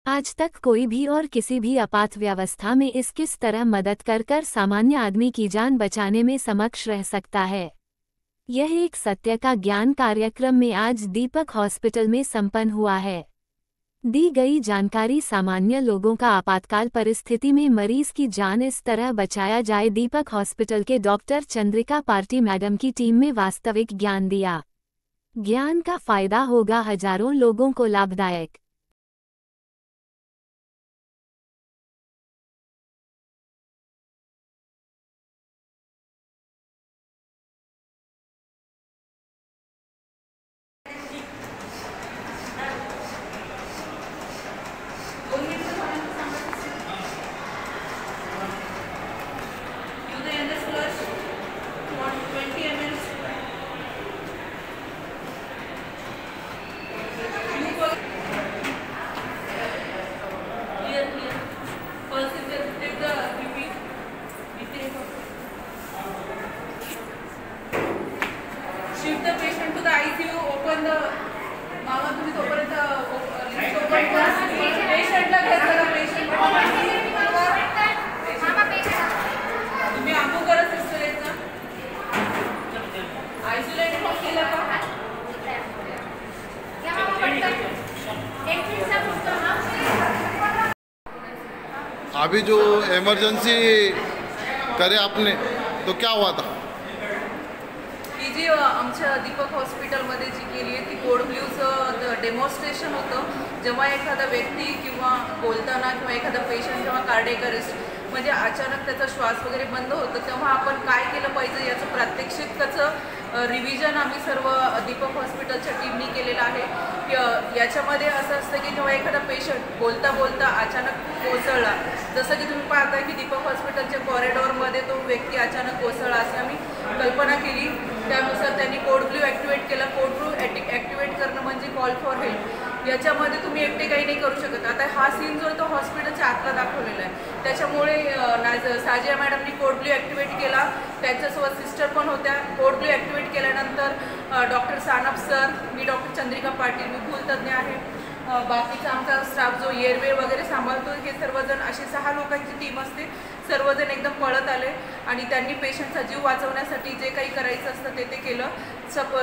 आज तक कोई भी और किसी भी आपात व्यवस्था में इस किस तरह मदद कर सामान्य आदमी की जान बचाने में समक्ष रह सकता है। यह एक सत्य का ज्ञान कार्यक्रम में आज दीपक हॉस्पिटल में संपन्न हुआ है। दी गई जानकारी सामान्य लोगों का आपातकाल परिस्थिति में मरीज की जान इस तरह बचाया जाए। दीपक हॉस्पिटल के डॉक्टर चंद्रिका पार्टी मैडम की टीम में वास्तविक ज्ञान दिया। ज्ञान का फायदा होगा हजारों लोगों को लाभदायक। Shift the patient to the ICU. Open the mama. तुम्ही तोपर्यंत lift open करा. Patient ला घ्या जरा patient. तुम्ही आंबू करा sister याचा. Isolate मग केलं का? अभी जो इमरजेंसी करे आपने तो क्या हुआ था? ही जी आमच्या दीपक हॉस्पिटलमध्ये जी केली आहे ती कोड ब्ल्यूचं डेमॉन्स्ट्रेशन होतं। जेव्हा एखादा व्यक्ती किंवा बोलताना किंवा एखादा पेशंट किंवा कार्डियक अरेस्ट म्हणजे अचानक त्याचा श्वास वगैरे बंद होतं तेव्हा आपण काय केलं पाहिजे याचं प्रात्यक्षिकाचं रिव्हिजन आम्ही सर्व दीपक हॉस्पिटलच्या टीमनी केलेलं आहे। याच्यामध्ये असं असतं की जेव्हा एखादा पेशंट बोलता बोलता अचानक कोसळला, जसं की तुम्ही पाहता की दीपक हॉस्पिटलच्या कॉरिडॉरमध्ये तो व्यक्ती अचानक कोसळला अशी आम्ही कल्पना केली। त्यानुसार त्यांनी कोड ब्ल्यू ॲक्टिवेट केला। कोड ब्ल्यू ॲक्टिवेट करणं म्हणजे कॉल फॉर हेल्प। याच्यामध्ये तुम्ही एकटे काही नाही करू शकत। आता हा सीन जो तो हॉस्पिटलच्या आतला दाखवलेला आहे, त्याच्यामुळे साजिया मॅडमनी कोड ब्ल्यू ॲक्टिवेट केला। त्यांच्यासोबत सिस्टर पण होत्या। कोड ब्ल्यू ॲक्टिवेट केल्यानंतर डॉक्टर सानप सर, मी डॉक्टर चंद्रिका पाटील, मी भूलतज्ञ आहे, बाकीचा आमचा स्टाफ जो एअरवे वगैरे सांभाळतो, हे सर्वजण अशी 6 लोकांची टीम असते। सर्वजण एकदम पळत आले आणि त्यांनी पेशंटचा जीव वाचवण्यासाठी जे काही करायचं असतं ते केलं।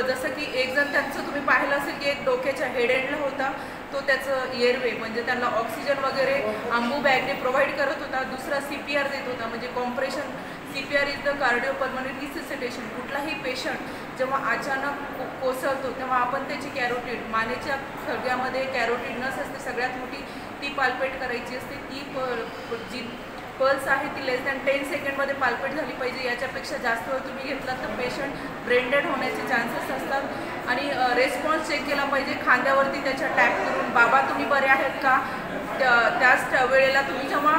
जसं की एक जण त्यांचं तुम्ही पाहिलं असेल की एक डोक्याच्या हेड एंडला होता, तो त्याचं एअरवे म्हणजे त्यांना ऑक्सिजन वगैरे आंबू बॅगने प्रोव्हाइड करत होता। दुसरा CPR देत होता, म्हणजे compression. CPR is the cardiopulmonary resuscitation. कुठलाही पेशंट जेव्हा अचानक कोसळतो तेव्हा आपण त्याची कॅरोटीड, मानेच्या खळग्यामध्ये कॅरोटीड नस असते सगळ्यात मोठी, ती पाल्पेट करायची असते। ती जी पल्स आहे ती लेस दॅन 10 सेकंडमध्ये पाल्पेट झाली पाहिजे। याच्यापेक्षा जास्त वेळ तुम्ही घेतला तर पेशंट ब्रेन डेड होण्याचे चान्सेस असतात। आणि रेस्पॉन्स चेक केला पाहिजे, खांद्यावरती त्याच्या टॅप करून बाबा तुम्ही बरे आहेत का। त्याच वेळेला तुम्ही जेव्हा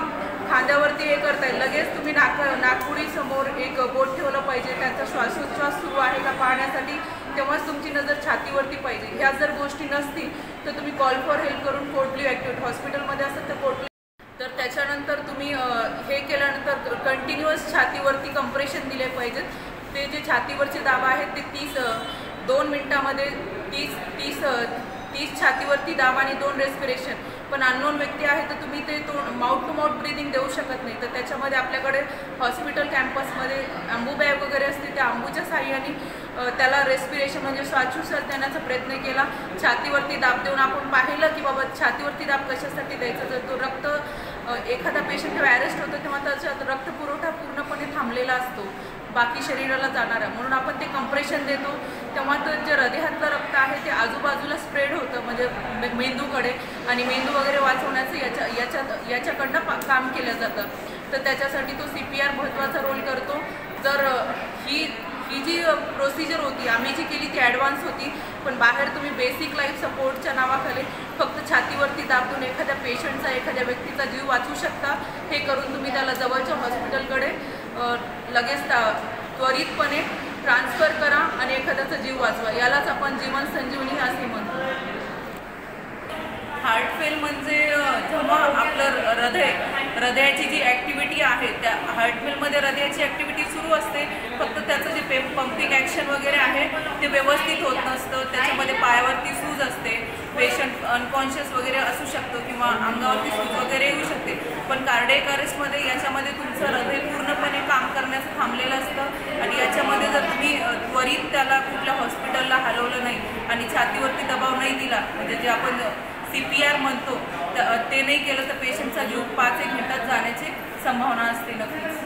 खांद्यावरती हे करताय लगेच तुम्ही नाकपुडीसमोर एक बोट ठेवलं पाहिजे, त्यांचा श्वासोच्छ्वास सुरू आहे का पाहण्यासाठी। तेव्हाच तुमची नजर छातीवरती पाहिजे। ह्या जर गोष्टी नसतील तर तुम्ही कॉल फॉर हेल्प करून कोड ब्ल्यू ॲक्टिवेट हॉस्पिटलमध्ये असतात तर कोड तर त्याच्यानंतर तुम्ही हे केल्यानंतर कंटिन्युअस छातीवरती कंप्रेशन दिले पाहिजेत। ते जे छातीवरचे दाब आहेत ते 2 मिनिटामध्ये 30 छातीवरती दाब आणि 2 रेस्पिरेशन। पण अननोन व्यक्ती आहे तर तुम्ही ते माउथ टू माउथ ब्रीदिंग देऊ शकत नाही, तर त्याच्यामध्ये आपल्याकडे हॉस्पिटल कॅम्पसमध्ये आंबू बॅग वगैरे असते, त्या आंबूच्या साहाय्याने त्याला रेस्पिरेशन म्हणजे श्वासोच्छ्वास देण्याचा प्रयत्न केला। छातीवरती दाब देऊन आपण पाहिलं की बाबा छातीवरती दाब कशासाठी द्यायचा, जर तो रक्त एखादा पेशंट जेव्हा अरेस्ट होतो तेव्हा त्याचा रक्तपुरवठा पूर्णपणे थांबलेला असतो बाकी शरीराला जाणारा, म्हणून आपण ते कंप्रेशन देतो। तेव्हा तर जे हृदयातलं रक्त आहे ते आजूबाजूला स्प्रेड होतं म्हणजे मेंदूकडे, आणि मेंदू वगैरे वाचवण्याचं याच्याकडनं काम केलं जातं। तर त्याच्यासाठी तो CPR महत्त्वाचा रोल करतो। तर ही जी प्रोसिजर होती आम्ही जी केली ती ॲडव्हान्स होती, पण बाहेर तुम्ही बेसिक लाईफ सपोर्टच्या नावाखाली फक्त छातीवरती दाब देऊन एखाद्या पेशंटचा, एखाद्या व्यक्तीचा जीव वाचवू शकता। हे करून तुम्ही त्याला जवळच्या हॉस्पिटलकडे लगेच त्वरितपणे ट्रान्सफर करा आणि एखाद्याचा जीव वाचवा। यालाच आपण जीवन संजीवनी असे म्हणतो। हार्ट फेल म्हणजे जेव्हा आपलं हृदयाची जी ॲक्टिव्हिटी आहे त्या हार्ट फेलमध्ये हृदयाची ॲक्टिव्हिटी सुरू असते, फक्त त्याचं जे पंपिंग ॲक्शन वगैरे आहे ते व्यवस्थित होत नसतं, त्याच्यामध्ये पायावरती सूज असते, पेशंट अनकॉन्शियस वगैरे असू शकतो किंवा अंगावरती सूज वगैरे येऊ शकते. पण कार्डियक अरेस्टमध्ये याच्यामध्ये तुमचं हृदय पूर्णपणे काम करण्याचं थांबलेलं असतं आणि याच्यामध्ये जर तुम्ही त्वरित त्याला कुठल्या हॉस्पिटलला हलवलं नाही आणि छातीवरती दबाव नाही दिला, म्हणजे जे आपण CPR म्हणतो ते नाही केलं तर पेशंटचा जीव 5-1 मिनिटात जाण्याची संभावना असते नक्कीच.